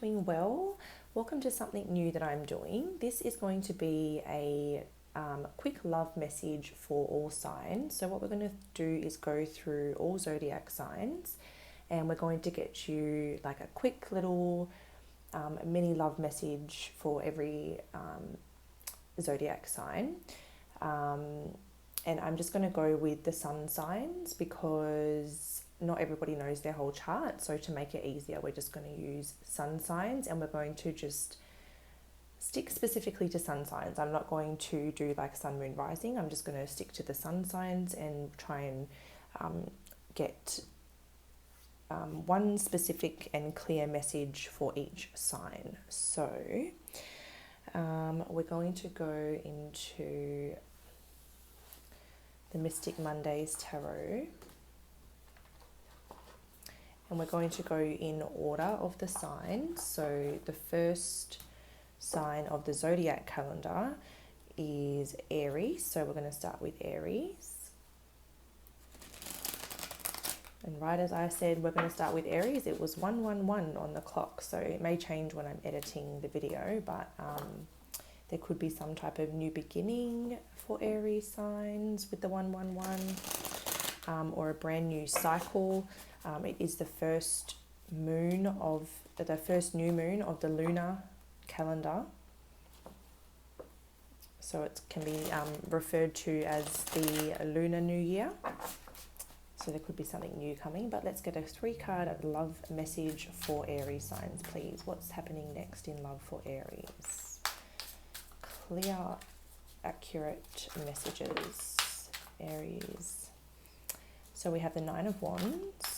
doing well? Welcome to something new that I'm doing. This is going to be a quick love message for all signs. So what we're going to do is go through all zodiac signs, and we're going to get you like a quick little mini love message for every zodiac sign. And I'm just going to go with the sun signs because not everybody knows their whole chart. So to make it easier, we're just going to use sun signs, and we're going to just stick specifically to sun signs. I'm not going to do like sun, moon, rising. I'm just going to stick to the sun signs and try and get one specific and clear message for each sign. So we're going to go into the Mystic Mondays Tarot, and we're going to go in order of the signs. So the first sign of the zodiac calendar is Aries. So we're going to start with Aries. And right as I said, we're going to start with Aries. It was 111 on the clock. So it may change when I'm editing the video, but there could be some type of new beginning for Aries signs with the 111, or a brand new cycle. It is the first new moon of the lunar calendar. So it can be referred to as the Lunar New Year. So there could be something new coming, but let's get a 3-card love message for Aries signs, please. What's happening next in love for Aries? Clear, accurate messages, Aries. So we have the 9 of Wands.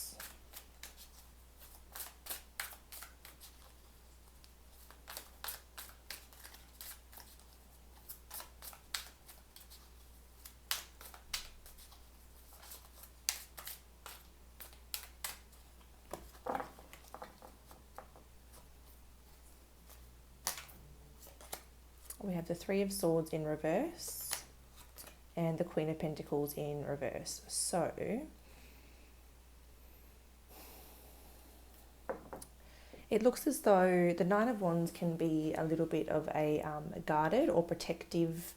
We have the 3 of Swords in reverse and the Queen of Pentacles in reverse. So it looks as though the 9 of Wands can be a little bit of a guarded or protective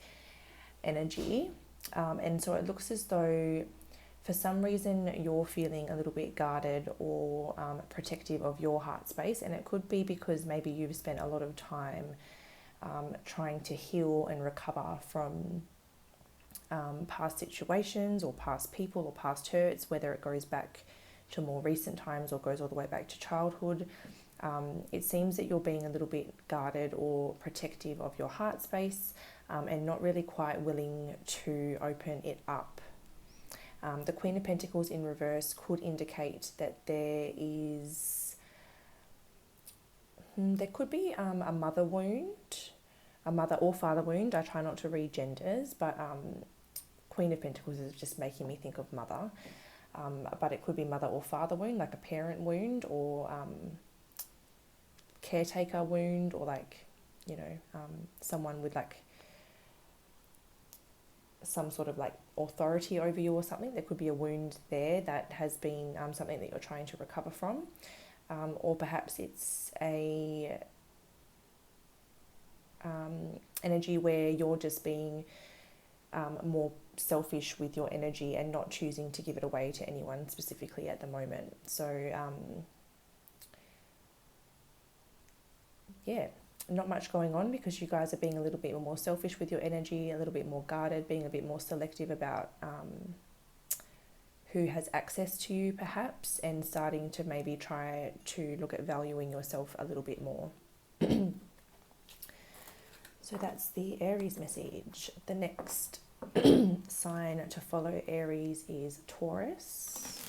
energy. And so it looks as though for some reason you're feeling a little bit guarded or protective of your heart space. And it could be because maybe you've spent a lot of time trying to heal and recover from past situations or past people or past hurts, whether it goes back to more recent times or goes all the way back to childhood. It seems that you're being a little bit guarded or protective of your heart space, and not really quite willing to open it up. The Queen of Pentacles in reverse could indicate that there could be a mother wound, a mother or father wound. I try not to read genders, but Queen of Pentacles is just making me think of mother. But it could be mother or father wound, like a parent wound or caretaker wound, or like, someone with like some sort of like authority over you or something. There could be a wound there that has been something that you're trying to recover from. Or perhaps it's a energy where you're just being more selfish with your energy and not choosing to give it away to anyone specifically at the moment. So not much going on because you guys are being a little bit more selfish with your energy, a little bit more guarded, being a bit more selective about who has access to you perhaps, and starting to maybe try to look at valuing yourself a little bit more. So that's the Aries message. The next sign to follow Aries is Taurus.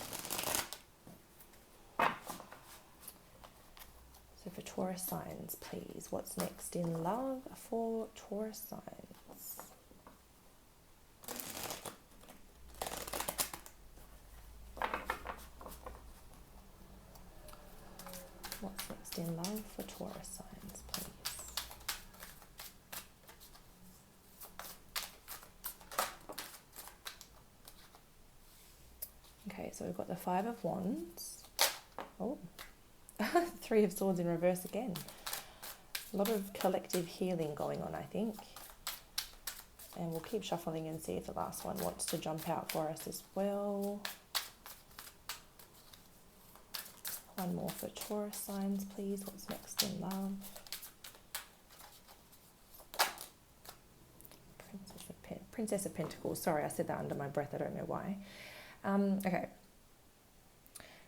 So for Taurus signs, please, what's next in love for Taurus signs? What's next in love for Taurus signs, please? Okay, so we've got the 5 of Wands. Oh, Three of Swords in reverse again. A lot of collective healing going on, I think. And we'll keep shuffling and see if the last one wants to jump out for us as well. One more for Taurus signs, please. What's next in love? Princess of Pentacles. Sorry, I said that under my breath. I don't know why. Okay.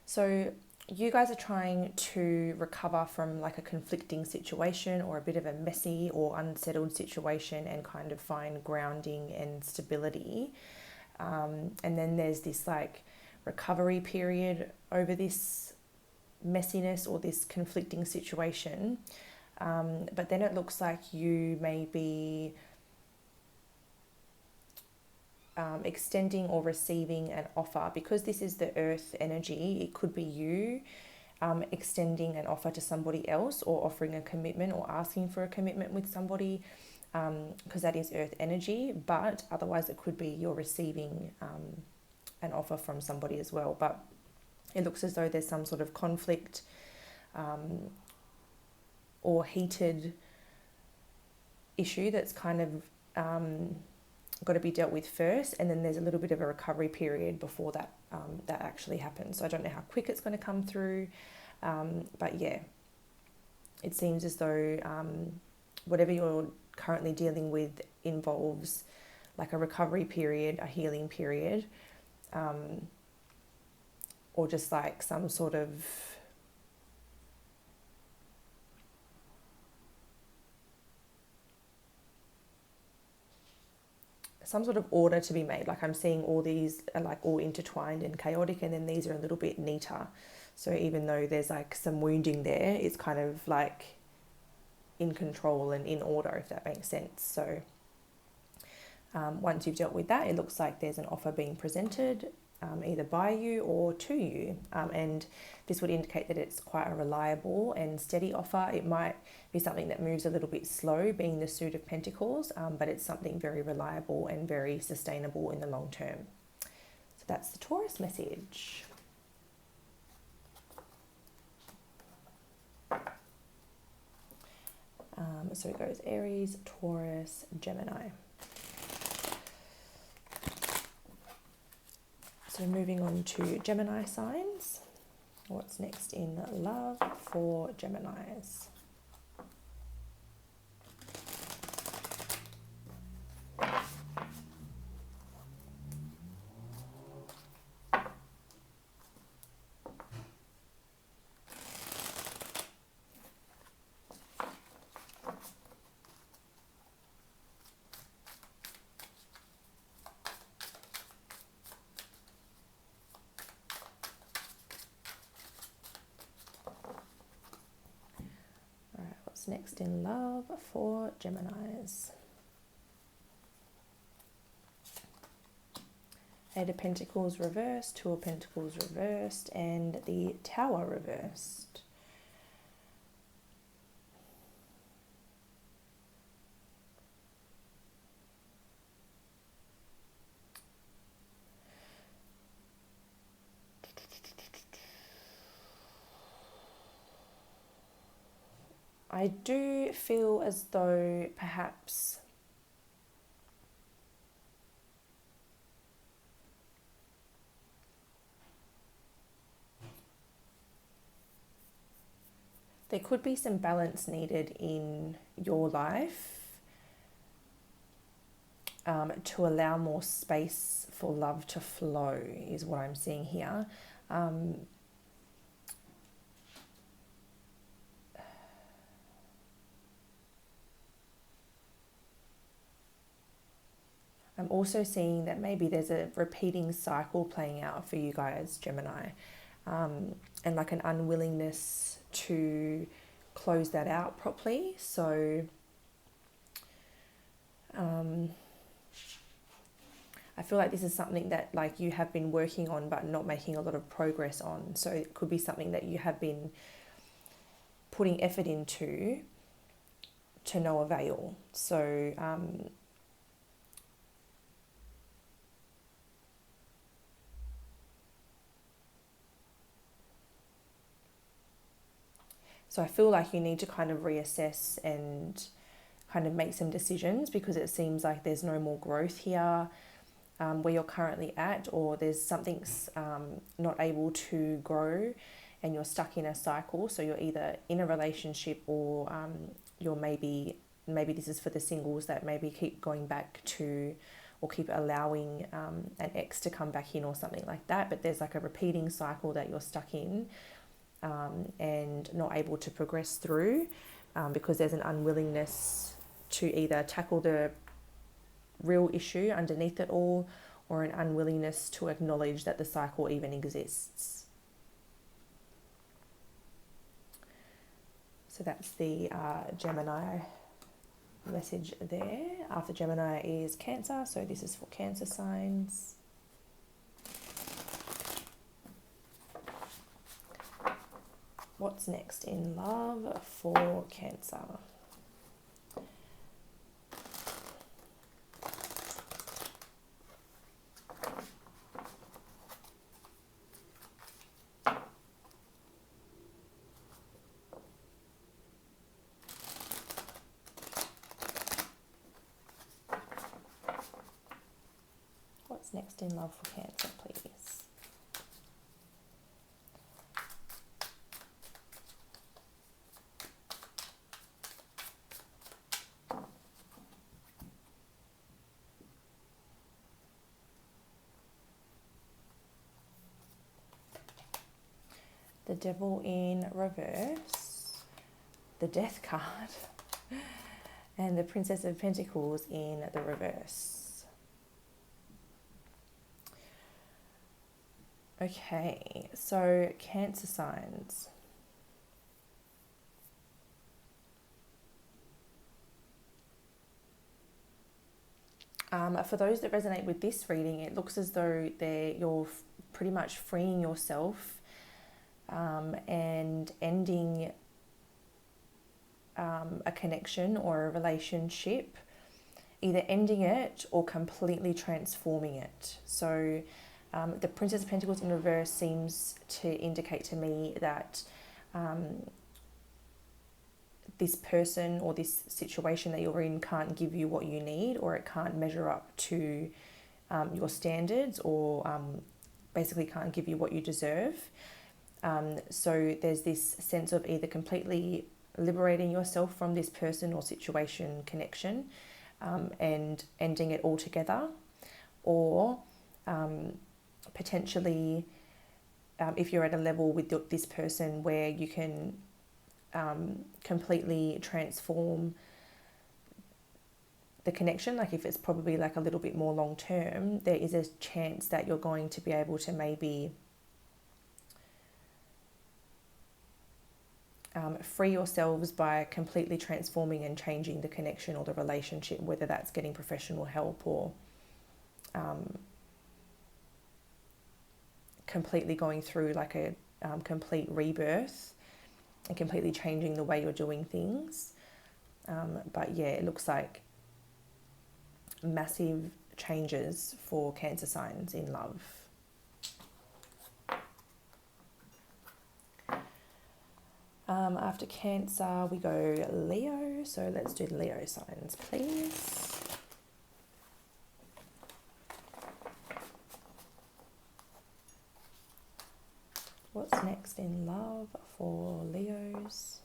So you guys are trying to recover from like a conflicting situation or a bit of a messy or unsettled situation and kind of find grounding and stability. And then there's this like recovery period over this messiness or this conflicting situation. But then it looks like you may be extending or receiving an offer. Because this is the earth energy, it could be you extending an offer to somebody else or offering a commitment or asking for a commitment with somebody, because that is earth energy. But otherwise it could be you're receiving an offer from somebody as well. But it looks as though there's some sort of conflict or heated issue that's kind of got to be dealt with first, and then there's a little bit of a recovery period before that that actually happens. So I don't know how quick it's going to come through, but yeah, it seems as though whatever you're currently dealing with involves like a recovery period, a healing period, or just like some sort of order to be made. Like I'm seeing all these are like all intertwined and chaotic, and then these are a little bit neater. So even though there's like some wounding there, it's kind of like in control and in order, if that makes sense. So once you've dealt with that, it looks like there's an offer being presented, either by you or to you. And this would indicate that it's quite a reliable and steady offer. It might be something that moves a little bit slow, being the Suit of Pentacles, but it's something very reliable and very sustainable in the long term. So that's the Taurus message. So it goes Aries, Taurus, Gemini. So moving on to Gemini signs. What's next in love for Geminis? Next in love for Geminis. Eight of Pentacles reversed, Two of Pentacles reversed, and the Tower reversed. I do feel as though perhaps there could be some balance needed in your life to allow more space for love to flow, is what I'm seeing here. I'm also seeing that maybe there's a repeating cycle playing out for you guys, Gemini, and like an unwillingness to close that out properly. So I feel like this is something that like you have been working on but not making a lot of progress on. So it could be something that you have been putting effort into to no avail. So So I feel like you need to kind of reassess and kind of make some decisions, because it seems like there's no more growth here where you're currently at, or there's something's not able to grow and you're stuck in a cycle. So you're either in a relationship, or you're maybe this is for the singles that maybe keep going back to, or keep allowing an ex to come back in or something like that. But there's like a repeating cycle that you're stuck in and not able to progress through because there's an unwillingness to either tackle the real issue underneath it all, or an unwillingness to acknowledge that the cycle even exists. So that's the Gemini message there. After Gemini is Cancer, so this is for Cancer signs. What's next in love for Cancer? What's next in love for Cancer, please? The Devil in reverse, the Death card, and the Princess of Pentacles in the reverse. Okay, so Cancer signs. For those that resonate with this reading, it looks as though you're pretty much freeing yourself and ending a connection or a relationship, either ending it or completely transforming it. So the Princess of Pentacles in reverse seems to indicate to me that this person or this situation that you're in can't give you what you need, or it can't measure up to your standards, or basically can't give you what you deserve. So there's this sense of either completely liberating yourself from this person or situation connection and ending it altogether, or potentially if you're at a level with this person where you can completely transform the connection, like if it's probably like a little bit more long term, there is a chance that you're going to be able to maybe free yourselves by completely transforming and changing the connection or the relationship, whether that's getting professional help or completely going through like a complete rebirth and completely changing the way you're doing things. But yeah, it looks like massive changes for Cancer signs in love. After Cancer, we go Leo. So let's do the Leo signs, please. What's next in love for Leos?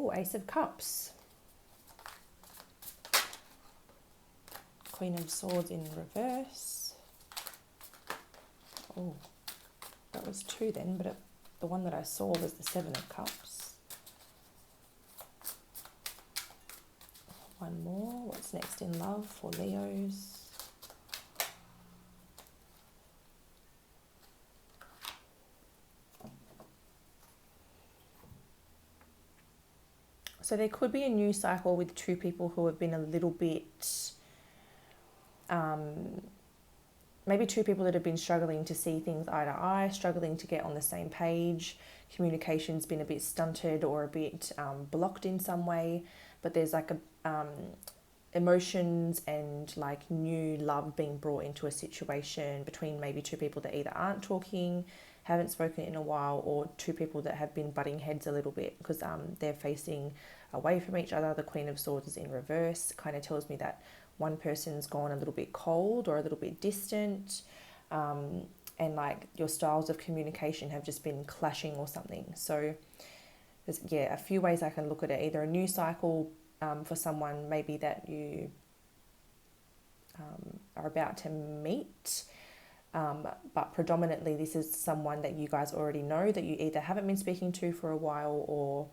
Oh, Ace of Cups. Queen of Swords in reverse. Oh, that was two then, but the one that I saw was the Seven of Cups. One more. What's next in love for Leos? So there could be a new cycle with two people who have been a little bit maybe two people that have been struggling to see things eye to eye, struggling to get on the same page. Communication's been a bit stunted or a bit blocked in some way, but there's like emotions and like new love being brought into a situation between maybe two people that either aren't talking, haven't spoken in a while, or two people that have been butting heads a little bit because they're facing away from each other. The Queen of Swords is in reverse. Kind of tells me that one person's gone a little bit cold or a little bit distant, and like your styles of communication have just been clashing or something. So there's a few ways I can look at it. Either a new cycle for someone maybe that you are about to meet, but predominantly this is someone that you guys already know, that you either haven't been speaking to for a while, or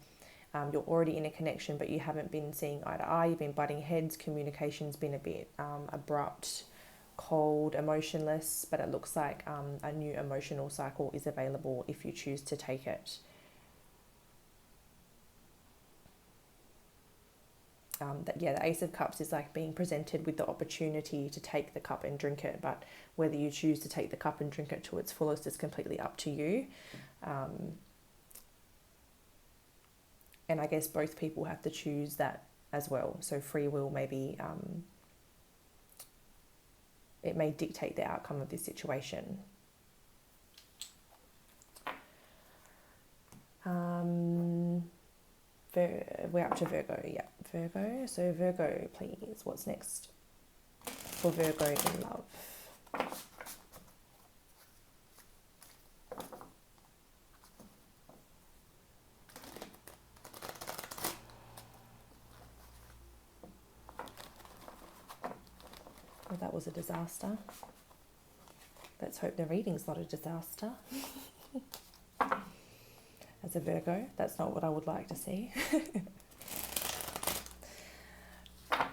you're already in a connection but you haven't been seeing eye to eye. You've been butting heads. Communication's been a bit abrupt, cold, emotionless, but it looks like a new emotional cycle is available if you choose to take it. The Ace of Cups is like being presented with the opportunity to take the cup and drink it, but whether you choose to take the cup and drink it to its fullest is completely up to you. And I guess both people have to choose that as well. So free will maybe, it may dictate the outcome of this situation. We're up to Virgo, yeah. Virgo. So Virgo, please, what's next for Virgo in love? Well, that was a disaster. Let's hope the reading's not a disaster. As a Virgo, that's not what I would like to see.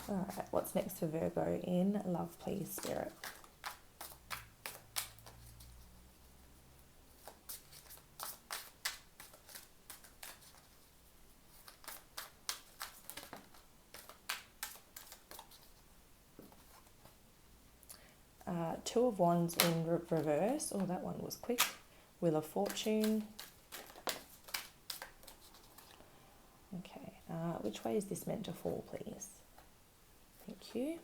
All right, what's next for Virgo in love, please, Spirit? Two of Wands in reverse. Oh, that one was quick. Wheel of Fortune. Okay, which way is this meant to fall, please? Thank you.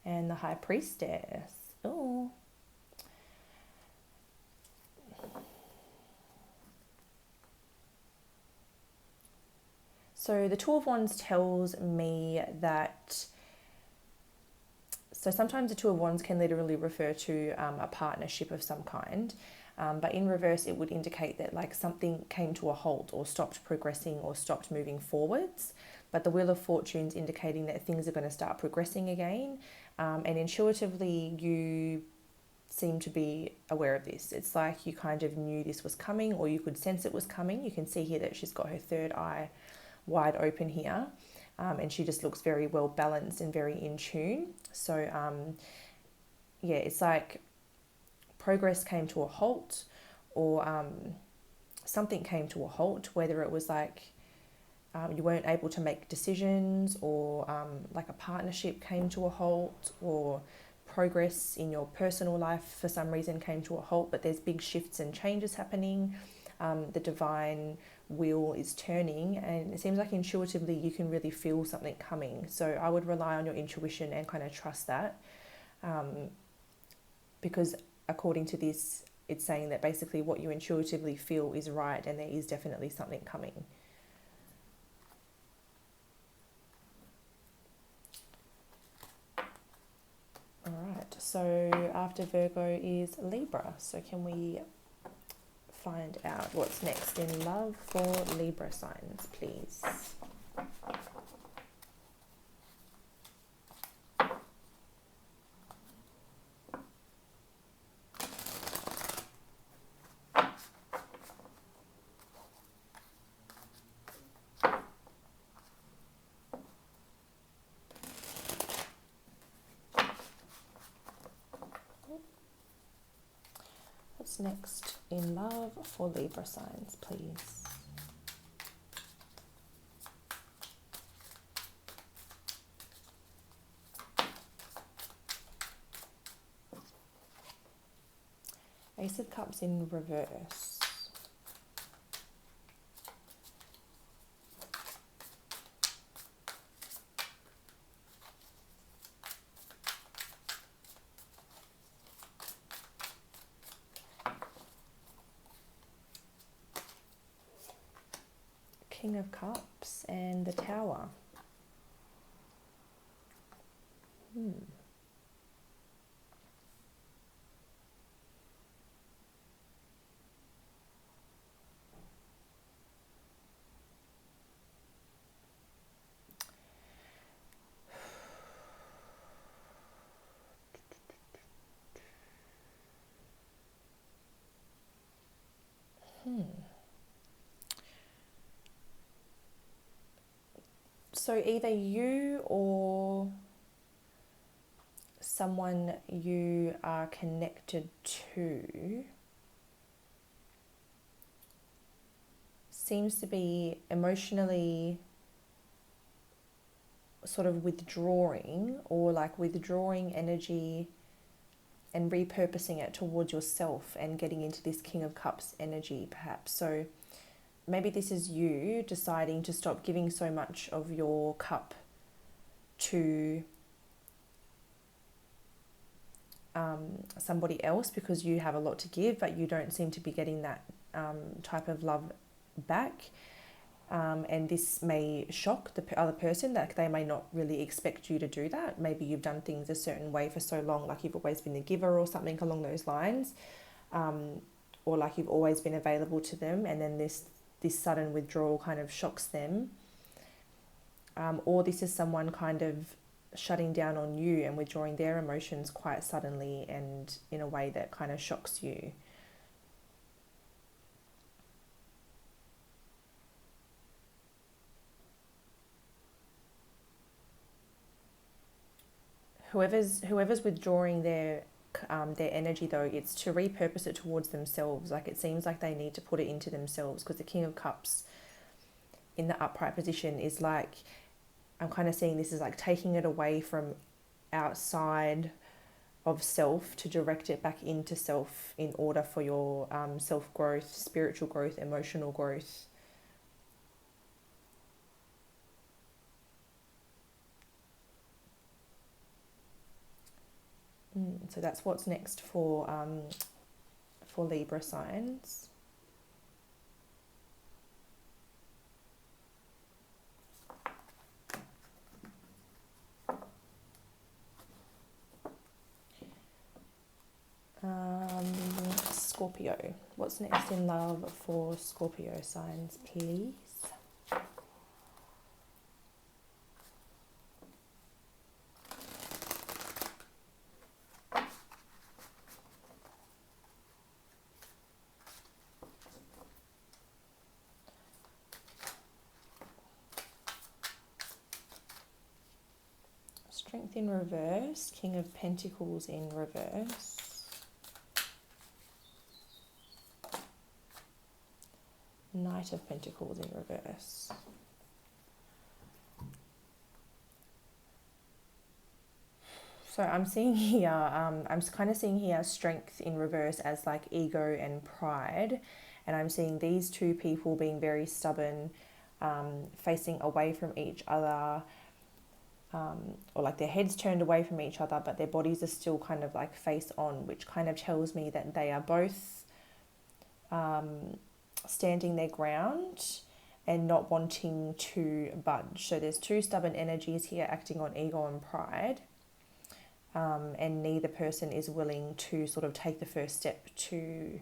And the High Priestess. Oh. So the Two of Wands tells me that, so sometimes the Two of Wands can literally refer to a partnership of some kind. But in reverse, it would indicate that like something came to a halt or stopped progressing or stopped moving forwards. But the Wheel of Fortune's indicating that things are going to start progressing again. And intuitively, you seem to be aware of this. It's like you kind of knew this was coming, or you could sense it was coming. You can see here that she's got her third eye wide open here. And she just looks very well balanced and very in tune. So, it's like progress came to a halt, or something came to a halt, whether it was like you weren't able to make decisions, or like a partnership came to a halt, or progress in your personal life for some reason came to a halt, but there's big shifts and changes happening. The divine wheel is turning, and it seems like intuitively you can really feel something coming. So I would rely on your intuition and kind of trust that, because according to this, it's saying that basically what you intuitively feel is right, and there is definitely something coming. All right, so after Virgo is Libra. So can we find out what's next in love for Libra signs, please? What's next in love for Libra signs, please? Ace of Cups in reverse. King of Cups and the Tower. So either you or someone you are connected to seems to be emotionally sort of withdrawing, or like withdrawing energy and repurposing it towards yourself and getting into this King of Cups energy perhaps. So maybe this is you deciding to stop giving so much of your cup to somebody else because you have a lot to give, but you don't seem to be getting that type of love back. And this may shock the other person, that they may not really expect you to do that. Maybe you've done things a certain way for so long, like you've always been the giver or something along those lines, or like you've always been available to them, and then this sudden withdrawal kind of shocks them. Or this is someone kind of shutting down on you and withdrawing their emotions quite suddenly and in a way that kind of shocks you. Whoever's withdrawing their energy, though, it's to repurpose it towards themselves. Like it seems like they need to put it into themselves, because the King of Cups in the upright position is like, I'm kind of seeing this as like taking it away from outside of self to direct it back into self in order for your self-growth, spiritual growth, emotional growth. So that's what's next for Libra signs. Scorpio. What's next in love for Scorpio signs, please? Strength in reverse, King of Pentacles in reverse. Knight of Pentacles in reverse. So I'm seeing here, I'm kind of seeing here strength in reverse as like ego and pride. And I'm seeing these two people being very stubborn, facing away from each other, or like their heads turned away from each other, but their bodies are still kind of like face on, which kind of tells me that they are both standing their ground and not wanting to budge. So there's two stubborn energies here acting on ego and pride, and neither person is willing to sort of take the first step to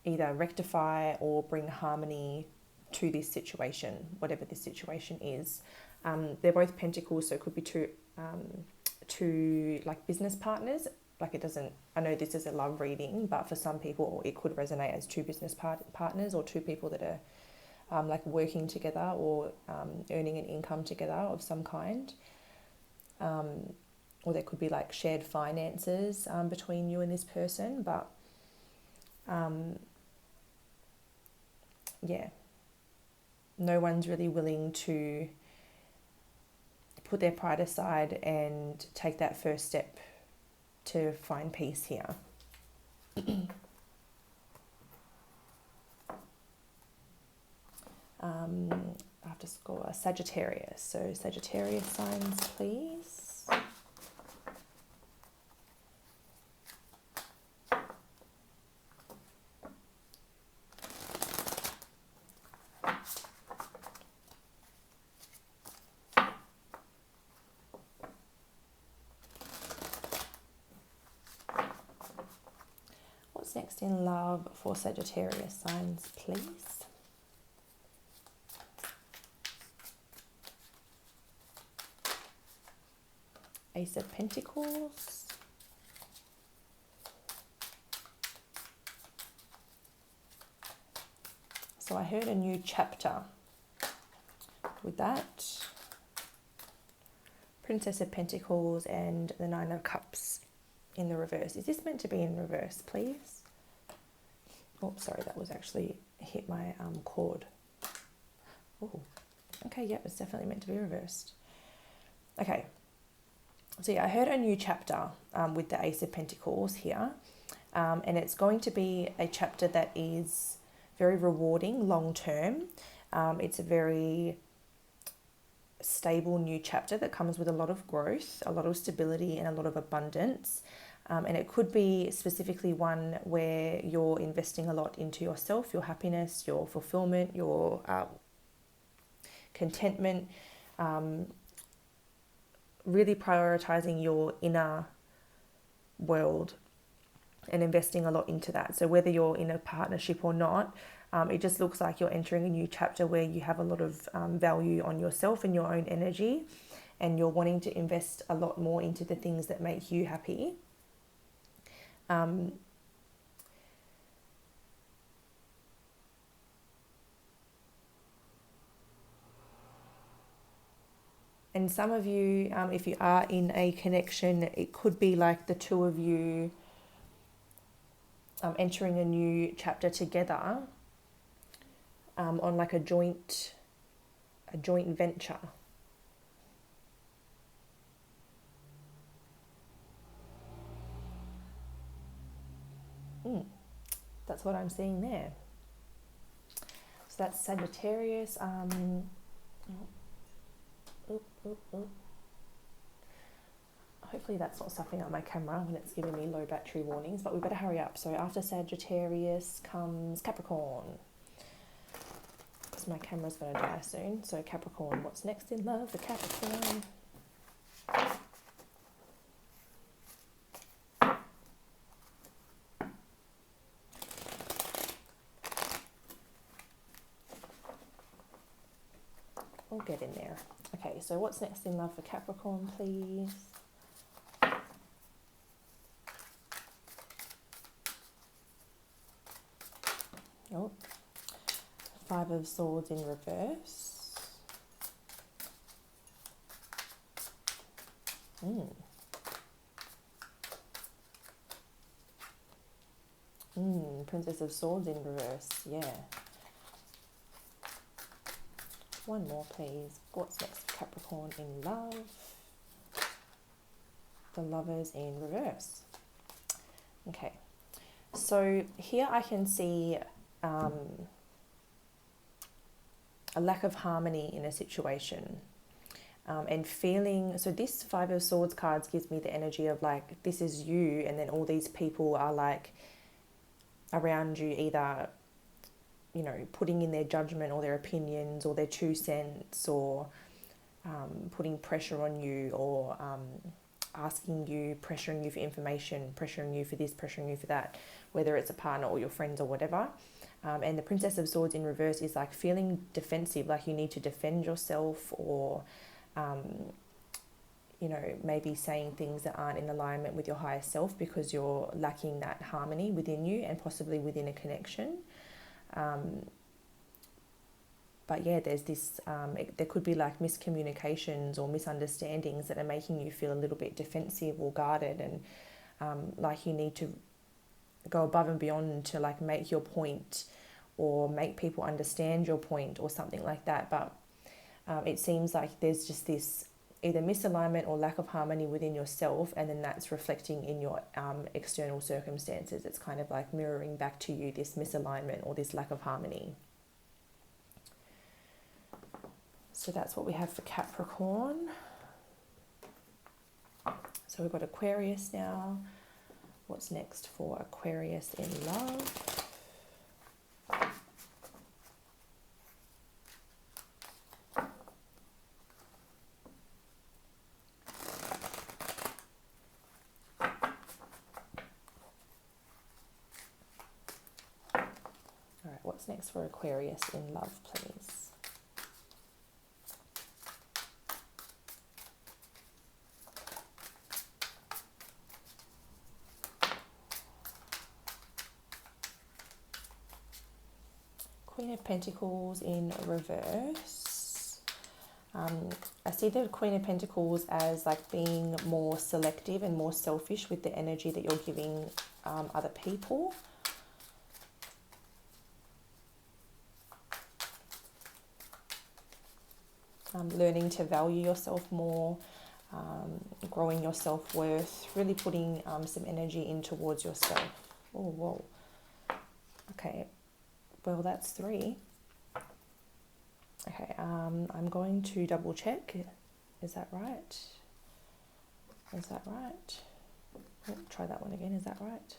either rectify or bring harmony to this situation, whatever this situation is. They're both pentacles, so it could be two like business partners. Like it doesn't, I know this is a love reading, but for some people it could resonate as two business partners, or two people that are like working together, or earning an income together of some kind. Or there could be like shared finances between you and this person, but yeah, no one's really willing to put their pride aside and take that first step to find peace here. I have to score Sagittarius. So Sagittarius signs, please. What's next in love for Sagittarius signs, please? Ace of Pentacles. So I heard a new chapter with that. Princess of Pentacles and the Nine of Cups in the reverse. Is this meant to be in reverse, please? Oh, sorry, that was actually hit my cord. Oh, okay, yep, it's definitely meant to be reversed. Okay. So yeah, I heard a new chapter with the Ace of Pentacles here, and it's going to be a chapter that is very rewarding long term. It's a very stable new chapter that comes with a lot of growth, a lot of stability, and a lot of abundance. And it could be specifically one where you're investing a lot into yourself, your happiness, your fulfillment, your contentment, really prioritizing your inner world and investing a lot into that. So whether you're in a partnership or not, it just looks like you're entering a new chapter where you have a lot of value on yourself and your own energy, and you're wanting to invest a lot more into the things that make you happy. And some of you, if you are in a connection, it could be like the two of you entering a new chapter together on like a joint venture. That's what I'm seeing there. So that's Sagittarius. Hopefully that's not stuffing up my camera when it's giving me low battery warnings, but we better hurry up. So after Sagittarius comes Capricorn, because my camera's going to die soon. So Capricorn, what's next in love for Capricorn? We'll get in there. Okay, so what's next in love for Capricorn, please? Oh, Five of Swords in reverse. Princess of Swords in reverse, yeah. One more, please. What's next for Capricorn in love? The Lovers in reverse. Okay, so here I can see a lack of harmony in a situation, and feeling, so this Five of Swords cards gives me the energy of like, this is you, and then all these people are like around you, either, you know, putting in their judgment or their opinions or their 2 cents, or putting pressure on you, or asking you, pressuring you for information, pressuring you for this, pressuring you for that, whether it's a partner or your friends or whatever. And the Princess of Swords in reverse is like feeling defensive, like you need to defend yourself, or, you know, maybe saying things that aren't in alignment with your higher self because you're lacking that harmony within you and possibly within a connection. But yeah, there's this, there could be like miscommunications or misunderstandings that are making you feel a little bit defensive or guarded, and like you need to go above and beyond to like make your point or make people understand your point or something like that. But it seems like there's just this either misalignment or lack of harmony within yourself, and then that's reflecting in your external circumstances. It's kind of like mirroring back to you this misalignment or this lack of harmony. So that's what we have for Capricorn. So we've got Aquarius now. What's next for Aquarius in love? All right, what's next for Aquarius in love, please? Queen of Pentacles in reverse. I see the Queen of Pentacles as like being more selective and more selfish with the energy that you're giving other people. Learning to value yourself more, growing your self-worth, really putting some energy in towards yourself. Oh, whoa. Okay. Well, that's 3. Okay, I'm going to double check. Is that right? Is that right? Oh, try that one again. Is that right?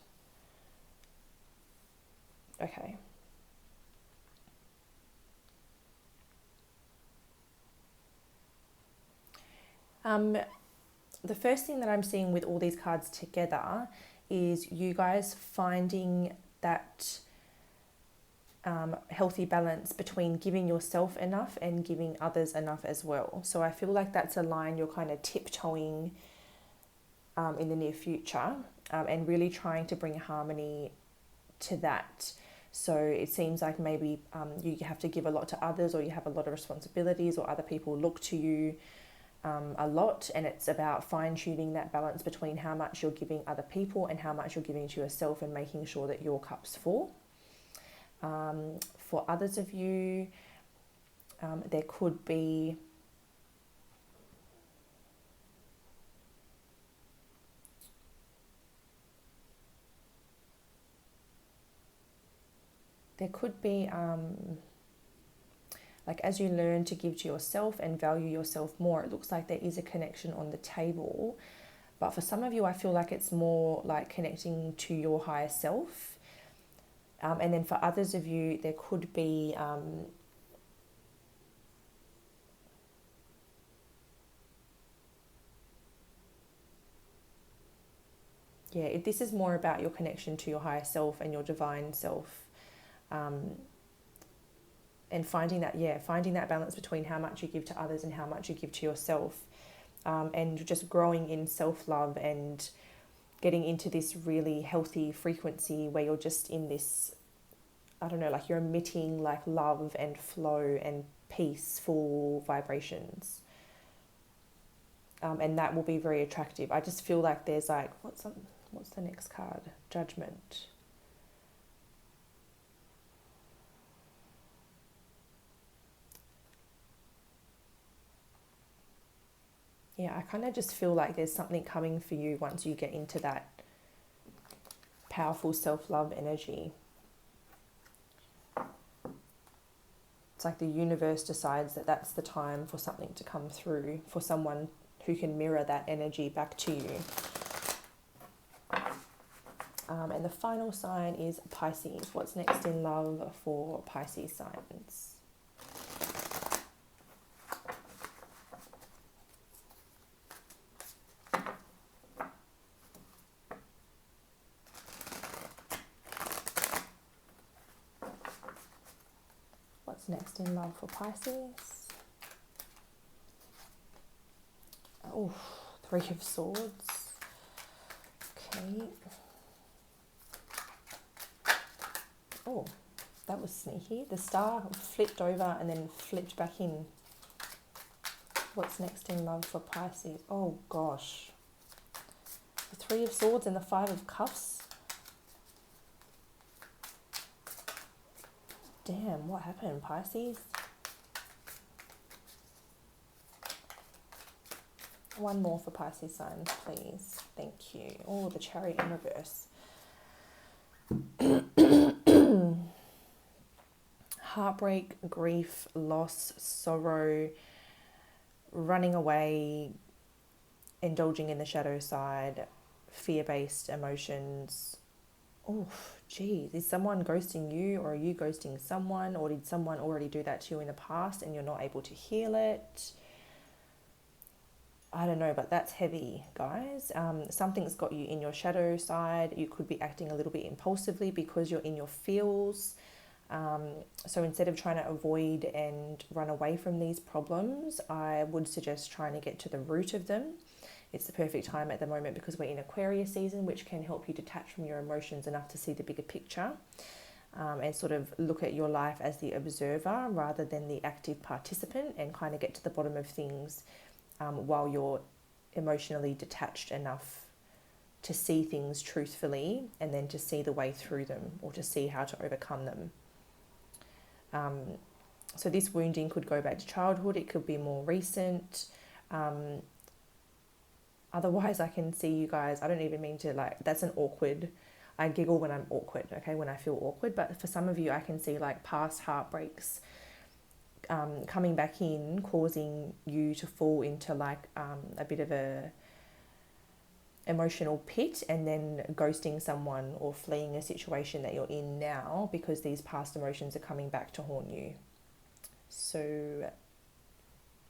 Okay. The first thing that I'm seeing with all these cards together is you guys finding that healthy balance between giving yourself enough and giving others enough as well. So I feel like that's a line you're kind of tiptoeing in the near future, and really trying to bring harmony to that. So it seems like maybe you have to give a lot to others, or you have a lot of responsibilities, or other people look to you a lot, and it's about fine-tuning that balance between how much you're giving other people and how much you're giving to yourself, and making sure that your cup's full. For others of you, there could be like as you learn to give to yourself and value yourself more, it looks like there is a connection on the table. But for some of you, I feel like it's more like connecting to your higher self. And then for others of you, there could be this is more about your connection to your higher self and your divine self, and finding that balance between how much you give to others and how much you give to yourself, and just growing in self-love and getting into this really healthy frequency where you're just in this, I don't know, like you're emitting like love and flow and peaceful vibrations. And that will be very attractive. I just feel like there's like, what's the next card? Judgment. Yeah, I kind of just feel like there's something coming for you once you get into that powerful self-love energy. It's like the universe decides that that's the time for something to come through, for someone who can mirror that energy back to you. And the final sign is Pisces. What's next in love for Pisces signs? What's next in love for Pisces? Oh, 3 of Swords. Okay. Oh, that was sneaky. The star flipped over and then flipped back in. What's next in love for Pisces? Oh gosh. The 3 of Swords and the 5 of Cups. Damn, what happened, Pisces? One more for Pisces signs, please. Thank you. Oh, the Chariot in reverse. heartbreak, grief, loss, sorrow, running away, indulging in the shadow side, fear-based emotions. Oh, geez, is someone ghosting you, or are you ghosting someone, or did someone already do that to you in the past and you're not able to heal it? I don't know, but that's heavy, guys. Something's got you in your shadow side. You could be acting a little bit impulsively because you're in your feels. So instead of trying to avoid and run away from these problems, I would suggest trying to get to the root of them. It's the perfect time at the moment because we're in Aquarius season, which can help you detach from your emotions enough to see the bigger picture, and sort of look at your life as the observer rather than the active participant, and kind of get to the bottom of things while you're emotionally detached enough to see things truthfully and then to see the way through them, or to see how to overcome them. So this wounding could go back to childhood. It could be more recent. Otherwise, I can see you guys, I don't even mean to, like, that's an awkward, I giggle when I'm awkward, okay, when I feel awkward. But for some of you, I can see like past heartbreaks coming back in, causing you to fall into like a bit of a emotional pit, and then ghosting someone or fleeing a situation that you're in now because these past emotions are coming back to haunt you. So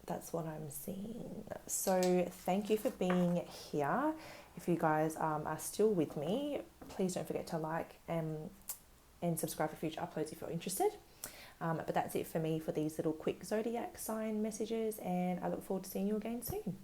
that's what I'm seeing. So thank you for being here. If you guys are still with me, please don't forget to like and subscribe for future uploads if you're interested. But that's it for me for these little quick zodiac sign messages, and I look forward to seeing you again soon.